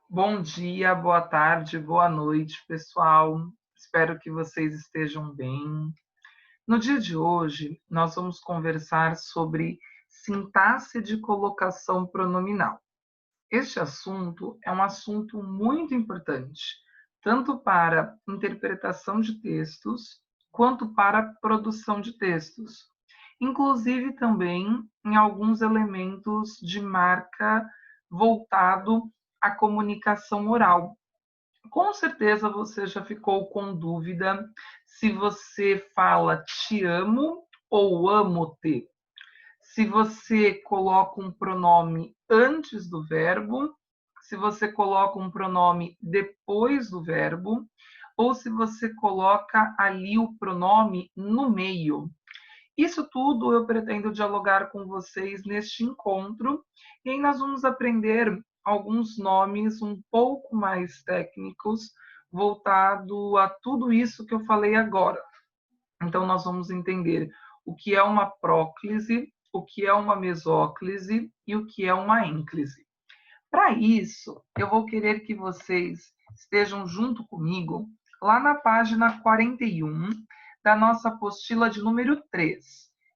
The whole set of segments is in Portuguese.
Bom dia, boa tarde, boa noite, pessoal. Espero que vocês estejam bem. No dia de hoje, nós vamos conversar sobre sintaxe de colocação pronominal. Este assunto é um assunto muito importante, tanto para interpretação de textos, quanto para produção de textos, inclusive também em alguns elementos de marca voltado à comunicação oral. Com certeza você já ficou com dúvida se você fala te amo ou amo-te. Se você coloca um pronome antes do verbo, se você coloca um pronome depois do verbo, ou se você coloca ali o pronome no meio. Isso tudo eu pretendo dialogar com vocês neste encontro, e aí nós vamos aprender alguns nomes um pouco mais técnicos voltado a tudo isso que eu falei agora. Então nós vamos entender o que é uma próclise, o que é uma mesóclise e o que é uma ênclise. Para isso, eu vou querer que vocês estejam junto comigo lá na página 41 da nossa apostila de número 3.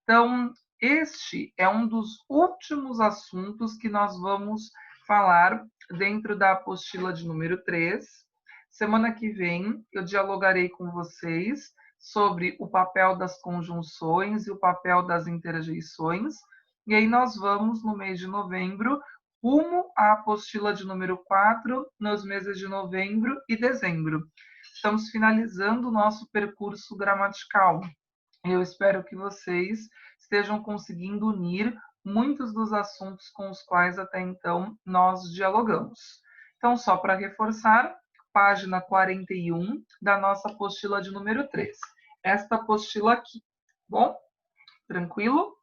Então, este é um dos últimos assuntos que nós vamos falar dentro da apostila de número 3. Semana que vem eu dialogarei com vocês sobre o papel das conjunções e o papel das interjeições. E aí nós vamos, no mês de novembro, rumo à apostila de número 4 nos meses de novembro e dezembro. Estamos finalizando o nosso percurso gramatical. Eu espero que vocês estejam conseguindo unir muitos dos assuntos com os quais até então nós dialogamos. Então, só para reforçar, página 41 da nossa apostila de número 3. Esta apostila aqui. Bom? Tranquilo?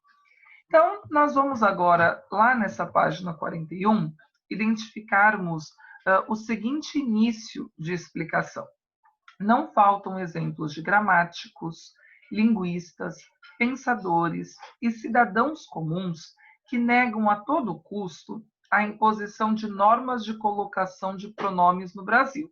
Então, nós vamos agora, lá nessa página 41, identificarmos o seguinte início de explicação. Não faltam exemplos de gramáticos, linguistas, pensadores e cidadãos comuns que negam a todo custo a imposição de normas de colocação de pronomes no Brasil.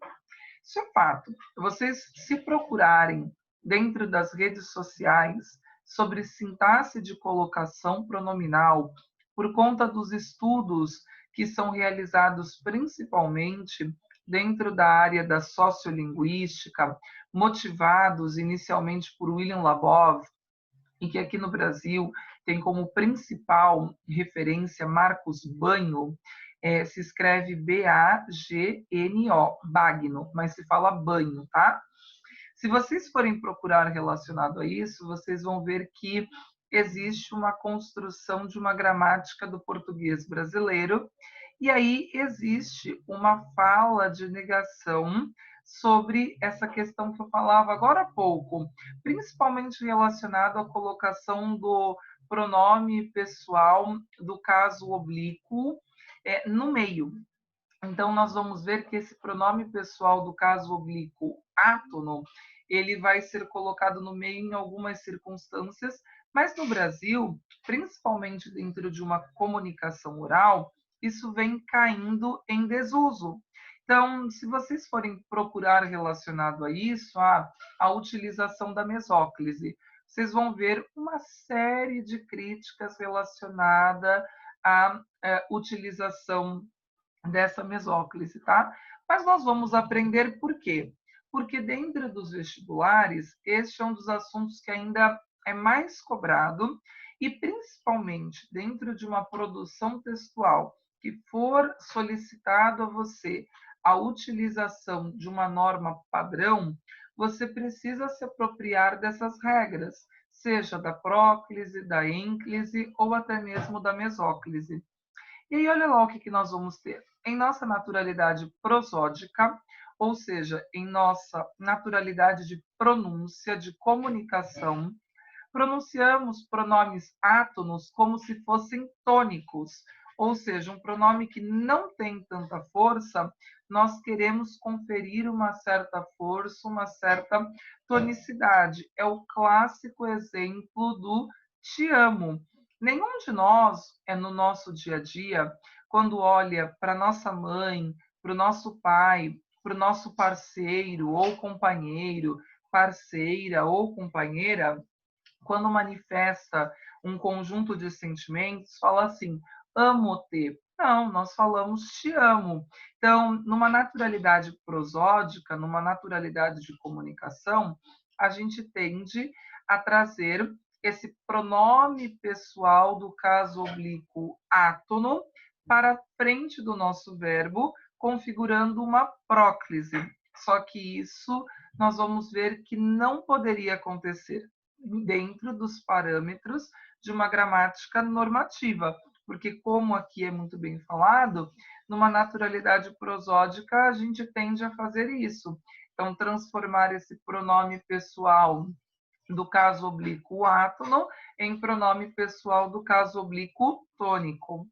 Isso é fato. Vocês, se procurarem dentro das redes sociais sobre sintaxe de colocação pronominal, por conta dos estudos que são realizados principalmente dentro da área da sociolinguística, motivados inicialmente por William Labov, e que aqui no Brasil tem como principal referência Marcos Bagno, se escreve B-A-G-N-O, Bagno, mas se fala banho, tá? Se vocês forem procurar relacionado a isso, vocês vão ver que existe uma construção de uma gramática do português brasileiro, e aí existe uma fala de negação sobre essa questão que eu falava agora há pouco, principalmente relacionado à colocação do pronome pessoal do caso oblíquo no meio. Então, nós vamos ver que esse pronome pessoal do caso oblíquo átono, ele vai ser colocado no meio em algumas circunstâncias, mas no Brasil, principalmente dentro de uma comunicação oral, isso vem caindo em desuso. Então, se vocês forem procurar relacionado a isso, a utilização da mesóclise, vocês vão ver uma série de críticas relacionada à utilização dessa mesóclise, tá? Mas nós vamos aprender por quê? Porque dentro dos vestibulares, este é um dos assuntos que ainda é mais cobrado, e principalmente dentro de uma produção textual que for solicitado a você a utilização de uma norma padrão, você precisa se apropriar dessas regras, seja da próclise, da ênclise ou até mesmo da mesóclise. E aí, olha lá o que nós vamos ter. Em nossa naturalidade prosódica, ou seja, em nossa naturalidade de pronúncia, de comunicação, pronunciamos pronomes átonos como se fossem tônicos, ou seja, um pronome que não tem tanta força, nós queremos conferir uma certa força, uma certa tonicidade. É o clássico exemplo do te amo. Nenhum de nós é no nosso dia a dia, quando olha para nossa mãe, para o nosso pai, para o nosso parceiro ou companheiro, parceira ou companheira, quando manifesta um conjunto de sentimentos, fala assim, amo-te. Não, nós falamos te amo. Então, numa naturalidade prosódica, numa naturalidade de comunicação, a gente tende a trazer esse pronome pessoal do caso oblíquo átono para frente do nosso verbo, configurando uma próclise. Só que isso nós vamos ver que não poderia acontecer dentro dos parâmetros de uma gramática normativa, porque, como aqui é muito bem falado, numa naturalidade prosódica, a gente tende a fazer isso. Então, transformar esse pronome pessoal do caso oblíquo átono em pronome pessoal do caso oblíquo tônico.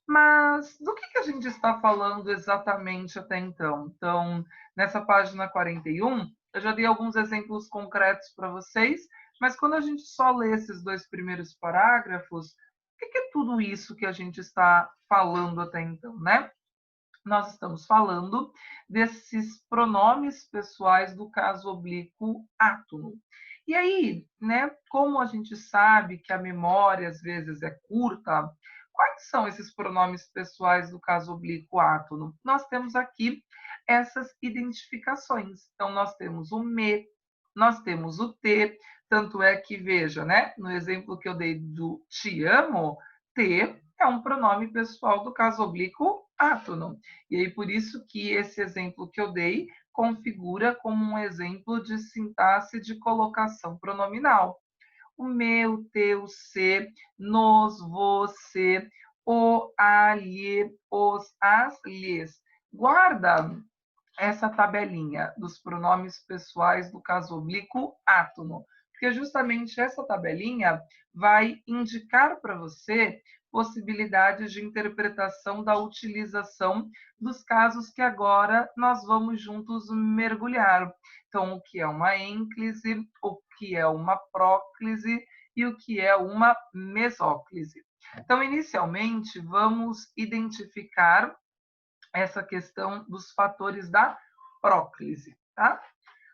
Mas do que a gente está falando exatamente até então? Então, nessa página 41, eu já dei alguns exemplos concretos para vocês, mas quando a gente só lê esses dois primeiros parágrafos, o que é tudo isso que a gente está falando até então, né? Nós estamos falando desses pronomes pessoais do caso oblíquo átono. E aí, né, como a gente sabe que a memória às vezes é curta, quais são esses pronomes pessoais do caso oblíquo átono? Nós temos aqui essas identificações. Então, nós temos o me, nós temos o te, tanto é que, veja, né, no exemplo que eu dei do te amo, te é um pronome pessoal do caso oblíquo átono. E aí, por isso que esse exemplo que eu dei configura como um exemplo de sintaxe de colocação pronominal. O meu, teu, se, nos, você, o, a, lhe, os, as, lhes. Guarda essa tabelinha dos pronomes pessoais do caso oblíquo átono, porque justamente essa tabelinha vai indicar para você possibilidades de interpretação da utilização dos casos que agora nós vamos juntos mergulhar. Então, o que é uma ênclise, o que é uma próclise e o que é uma mesóclise. Então, inicialmente, vamos identificar essa questão dos fatores da próclise, tá?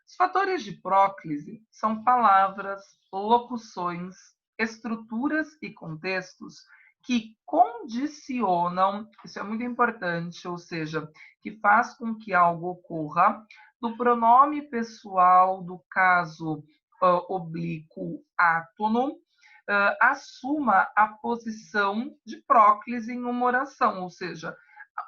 Os fatores de próclise são palavras, locuções, estruturas e contextos que condicionam, isso é muito importante, ou seja, que faz com que algo ocorra do pronome pessoal do caso oblíquo átono, assuma a posição de próclise em uma oração, ou seja,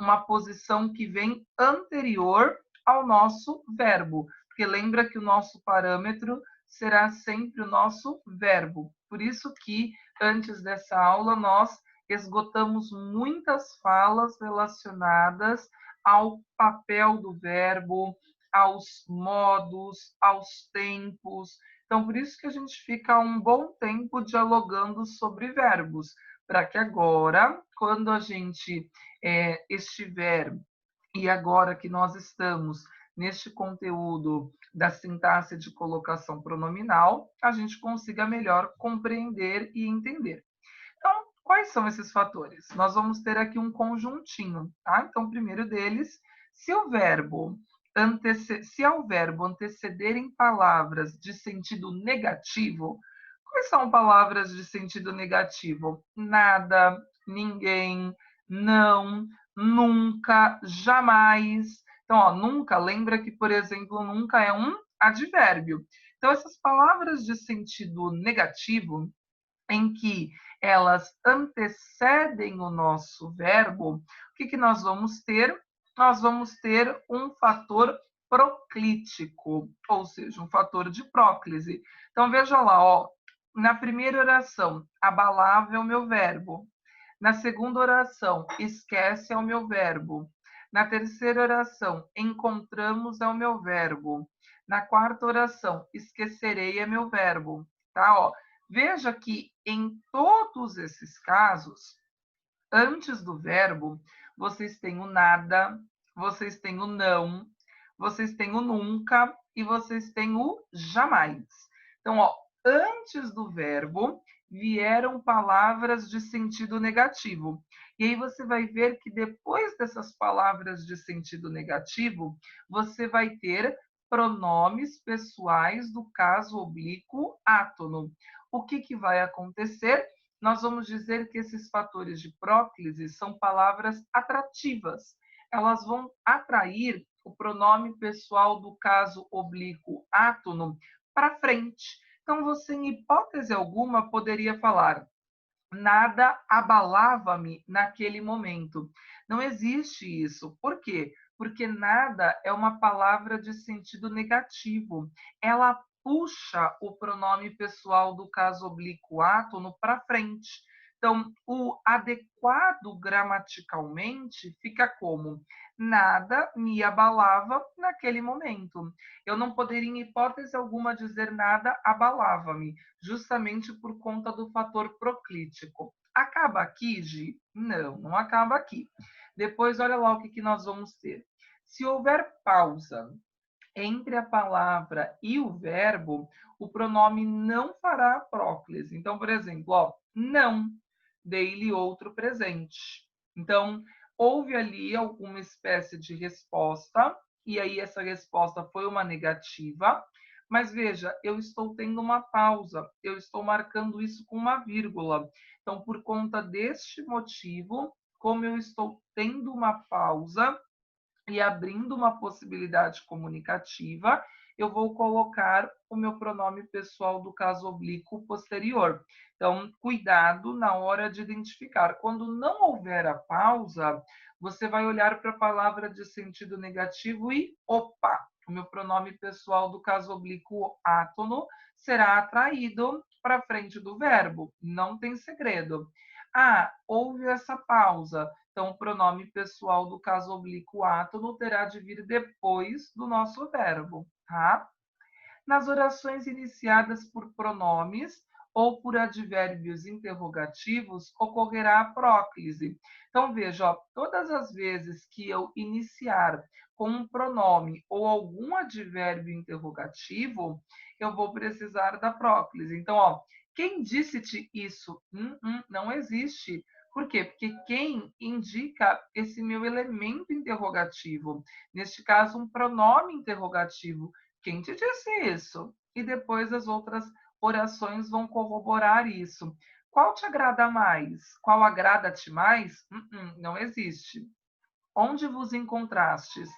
uma posição que vem anterior ao nosso verbo, porque lembra que o nosso parâmetro será sempre o nosso verbo. Por isso que antes dessa aula nós esgotamos muitas falas relacionadas ao papel do verbo, aos modos, aos tempos. Então, por isso que a gente fica um bom tempo dialogando sobre verbos, para que agora, quando a gente estiver, e agora que nós estamos neste conteúdo da sintaxe de colocação pronominal, a gente consiga melhor compreender e entender. Então, quais são esses fatores? Nós vamos ter aqui um conjuntinho, tá? Então, o primeiro deles, se ao verbo antecederem palavras de sentido negativo, quais são palavras de sentido negativo? Nada, ninguém, não, nunca, jamais. Então, ó, nunca, lembra que, por exemplo, nunca é um advérbio. Então, essas palavras de sentido negativo, em que elas antecedem o nosso verbo, o que nós vamos ter? Nós vamos ter um fator proclítico, ou seja, um fator de próclise. Então, veja lá, ó, na primeira oração, abalável é o meu verbo. Na segunda oração, esquece é o meu verbo. Na terceira oração, encontramos é o meu verbo. Na quarta oração, esquecerei é meu verbo. Tá? Ó, veja que em todos esses casos, antes do verbo, vocês têm o nada, vocês têm o não, vocês têm o nunca e vocês têm o jamais. Então, ó, antes do verbo vieram palavras de sentido negativo. E aí você vai ver que depois dessas palavras de sentido negativo, você vai ter pronomes pessoais do caso oblíquo átono. O que vai acontecer? Nós vamos dizer que esses fatores de próclise são palavras atrativas. Elas vão atrair o pronome pessoal do caso oblíquo átono para frente. Então, você, em hipótese alguma, poderia falar: nada abalava-me naquele momento. Não existe isso. Por quê? Porque nada é uma palavra de sentido negativo. Ela puxa o pronome pessoal do caso oblíquo átono para frente. Então, o adequado gramaticalmente fica como: nada me abalava naquele momento. Eu não poderia, em hipótese alguma, dizer nada abalava-me, justamente por conta do fator proclítico. Acaba aqui, Gi? Não, não acaba aqui. Depois, olha lá o que nós vamos ter. Se houver pausa entre a palavra e o verbo, o pronome não fará a próclise. Então, por exemplo, ó, não, dei-lhe outro presente. Então, houve ali alguma espécie de resposta, e aí essa resposta foi uma negativa, mas veja, eu estou tendo uma pausa, eu estou marcando isso com uma vírgula. Então, por conta deste motivo, como eu estou tendo uma pausa, e abrindo uma possibilidade comunicativa, eu vou colocar o meu pronome pessoal do caso oblíquo posterior. Então, cuidado na hora de identificar. Quando não houver a pausa, você vai olhar para a palavra de sentido negativo e, opa, o meu pronome pessoal do caso oblíquo átono será atraído para frente do verbo. Não tem segredo. Ah, houve essa pausa. Então, o pronome pessoal do caso oblíquo átono terá de vir depois do nosso verbo, tá? Nas orações iniciadas por pronomes ou por advérbios interrogativos, ocorrerá a próclise. Então, veja, ó, todas as vezes que eu iniciar com um pronome ou algum advérbio interrogativo, eu vou precisar da próclise. Então, ó, quem disse-te isso? Não existe. Por quê? Porque quem indica esse meu elemento interrogativo, neste caso, um pronome interrogativo. Quem te disse isso? E depois as outras orações vão corroborar isso. Qual te agrada mais? Qual agrada-te mais? Não existe. Onde vos encontrastes?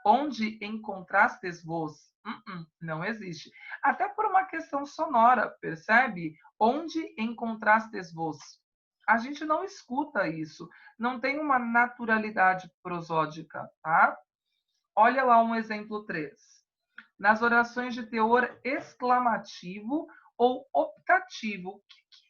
Onde encontrastes vos? Não existe. Até por uma questão sonora, percebe? Onde encontrastes vos? A gente não escuta isso. Não tem uma naturalidade prosódica, tá? Olha lá um exemplo 3. Nas orações de teor exclamativo ou optativo. O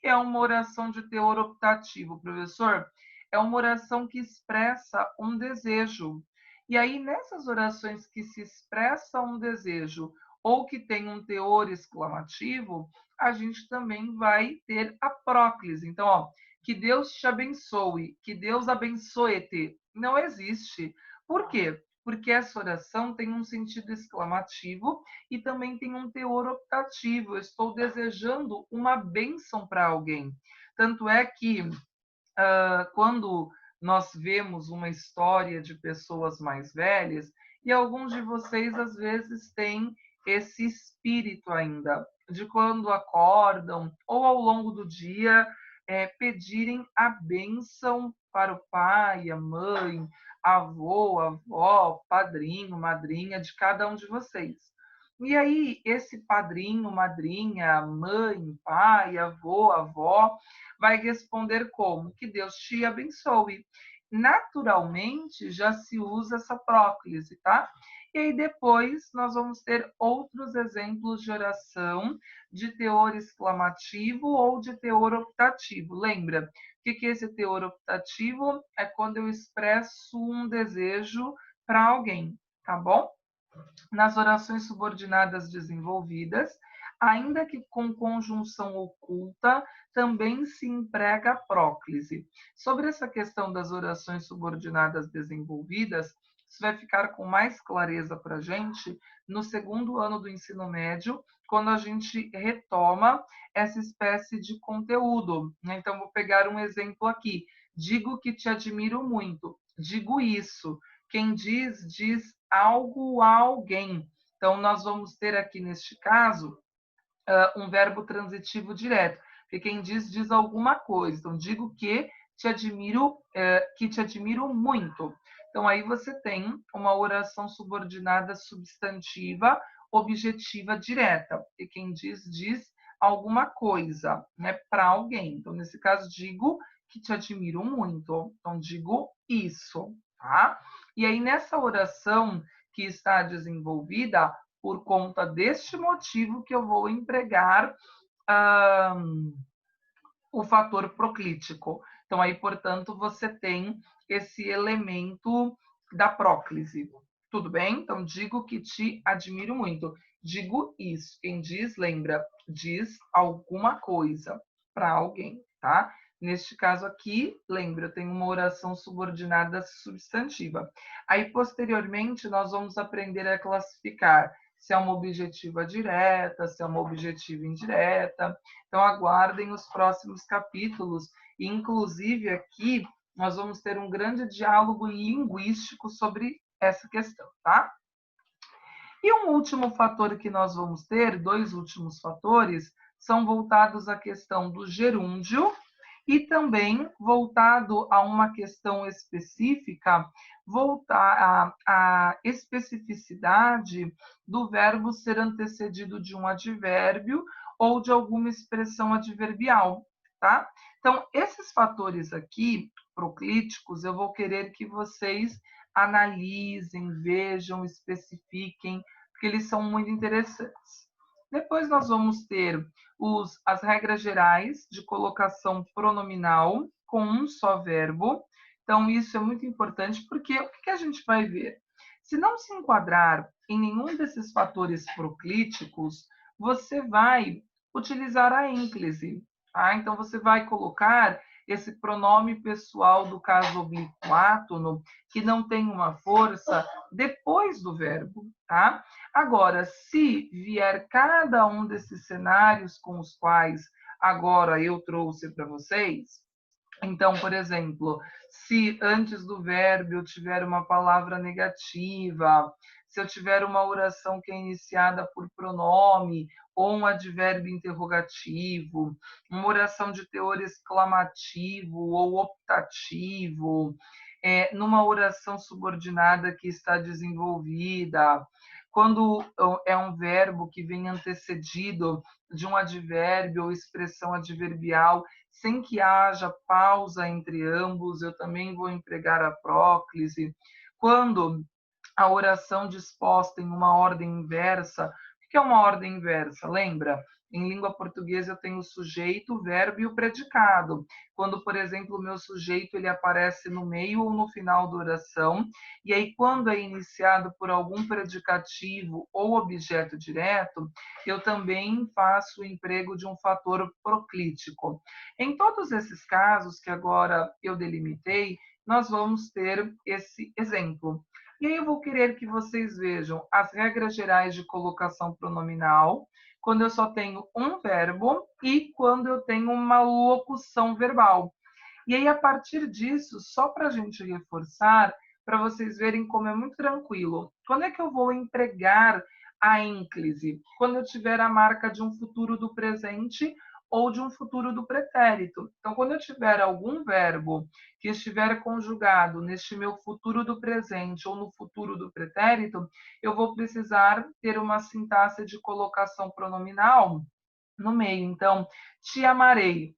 que é uma oração de teor optativo, professor? É uma oração que expressa um desejo. E aí, nessas orações que se expressa um desejo ou que tem um teor exclamativo, a gente também vai ter a próclise. Então, ó, que Deus te abençoe, que Deus abençoe-te. Não existe. Por quê? Porque essa oração tem um sentido exclamativo e também tem um teor optativo. Eu estou desejando uma bênção para alguém. Tanto é que quando nós vemos uma história de pessoas mais velhas, e alguns de vocês às vezes têm esse espírito ainda, de quando acordam ou ao longo do dia pedirem a bênção para o pai, a mãe, avô, avó, padrinho, madrinha de cada um de vocês. E aí, esse padrinho, madrinha, mãe, pai, avô, avó, vai responder como? Que Deus te abençoe. Naturalmente, já se usa essa próclise, tá? E aí depois nós vamos ter outros exemplos de oração de teor exclamativo ou de teor optativo. Lembra? O que é esse teor optativo? É quando eu expresso um desejo para alguém, tá bom? Nas orações subordinadas desenvolvidas, ainda que com conjunção oculta, também se emprega a próclise. Sobre essa questão das orações subordinadas desenvolvidas, isso vai ficar com mais clareza para a gente no segundo ano do ensino médio, quando a gente retoma essa espécie de conteúdo, né? Então, vou pegar um exemplo aqui. Digo que te admiro muito. Digo isso. Quem diz, diz algo a alguém. Então, nós vamos ter aqui, neste caso, um verbo transitivo direto. Porque quem diz, diz alguma coisa. Então, digo que te admiro muito. Então, aí você tem uma oração subordinada substantiva, objetiva direta. E quem diz, diz alguma coisa, né, para alguém. Então, nesse caso, digo que te admiro muito. Então, digo isso, tá? E aí, nessa oração que está desenvolvida, por conta deste motivo que eu vou empregar o fator proclítico. Então, aí, portanto, você tem esse elemento da próclise. Tudo bem? Então, digo que te admiro muito. Digo isso. Quem diz, lembra, diz alguma coisa para alguém, tá? Neste caso aqui, lembra, eu tenho uma oração subordinada substantiva. Aí, posteriormente, nós vamos aprender a classificar se é uma objetiva direta, se é uma objetiva indireta. Então, aguardem os próximos capítulos. E, inclusive, aqui nós vamos ter um grande diálogo linguístico sobre essa questão, tá? E um último fator que nós vamos ter, dois últimos fatores, são voltados à questão do gerúndio e também voltado a uma questão específica, voltar à especificidade do verbo ser antecedido de um advérbio ou de alguma expressão adverbial, tá? Então, esses fatores aqui, proclíticos, eu vou querer que vocês analisem, vejam, especifiquem, porque eles são muito interessantes. Depois nós vamos ter as regras gerais de colocação pronominal com um só verbo. Então, isso é muito importante, porque o que a gente vai ver? Se não se enquadrar em nenhum desses fatores proclíticos, você vai utilizar a ênclise. Tá? Então, você vai colocar esse pronome pessoal do caso oblíquo átono, que não tem uma força, depois do verbo. Tá? Agora, se vier cada um desses cenários com os quais agora eu trouxe para vocês, então, por exemplo, se antes do verbo eu tiver uma palavra negativa, se eu tiver uma oração que é iniciada por pronome ou um advérbio interrogativo, uma oração de teor exclamativo ou optativo, numa oração subordinada que está desenvolvida, quando é um verbo que vem antecedido de um advérbio ou expressão adverbial, sem que haja pausa entre ambos, eu também vou empregar a próclise. Quando a oração disposta em uma ordem inversa, o que é uma ordem inversa? Lembra? Em língua portuguesa eu tenho o sujeito, o verbo e o predicado. Quando, por exemplo, o meu sujeito ele aparece no meio ou no final da oração, e aí quando é iniciado por algum predicativo ou objeto direto, eu também faço o emprego de um fator proclítico. Em todos esses casos que agora eu delimitei, nós vamos ter esse exemplo. E aí eu vou querer que vocês vejam as regras gerais de colocação pronominal, quando eu só tenho um verbo e quando eu tenho uma locução verbal. E aí, a partir disso, só para a gente reforçar, para vocês verem como é muito tranquilo. Quando é que eu vou empregar a ênclise? Quando eu tiver a marca de um futuro do presente ou de um futuro do pretérito. Então, quando eu tiver algum verbo que estiver conjugado neste meu futuro do presente ou no futuro do pretérito, eu vou precisar ter uma sintaxe de colocação pronominal no meio. Então, te amarei.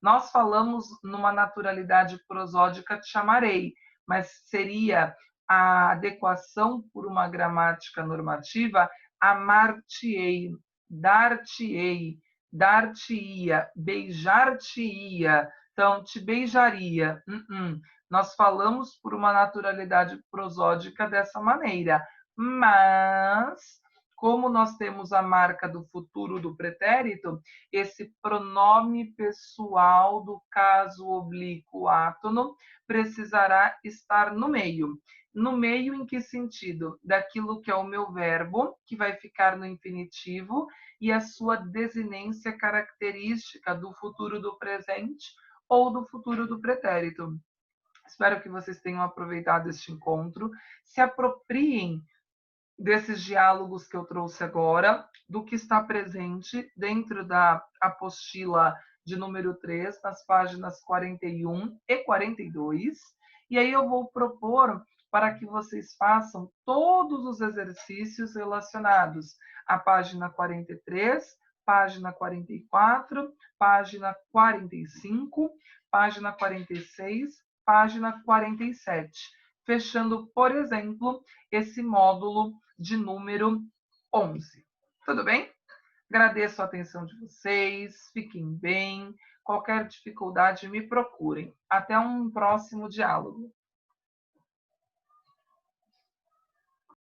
Nós falamos numa naturalidade prosódica te chamarei, mas seria a adequação por uma gramática normativa amar-te-ei, dar-te-ei, dar-te-ia, beijar-te-ia. Então, te beijaria. Nós falamos por uma naturalidade prosódica dessa maneira, mas como nós temos a marca do futuro do pretérito, esse pronome pessoal do caso oblíquo átono precisará estar no meio. No meio em que sentido? Daquilo que é o meu verbo, que vai ficar no infinitivo, e a sua desinência característica do futuro do presente ou do futuro do pretérito. Espero que vocês tenham aproveitado este encontro, se apropriem desses diálogos que eu trouxe agora, do que está presente dentro da apostila de número 3, nas páginas 41 e 42. E aí eu vou propor para que vocês façam todos os exercícios relacionados à página 43, página 44, página 45, página 46, página 47, fechando, por exemplo, esse módulo de número 11. Tudo bem? Agradeço a atenção de vocês, fiquem bem. Qualquer dificuldade, me procurem. Até um próximo diálogo.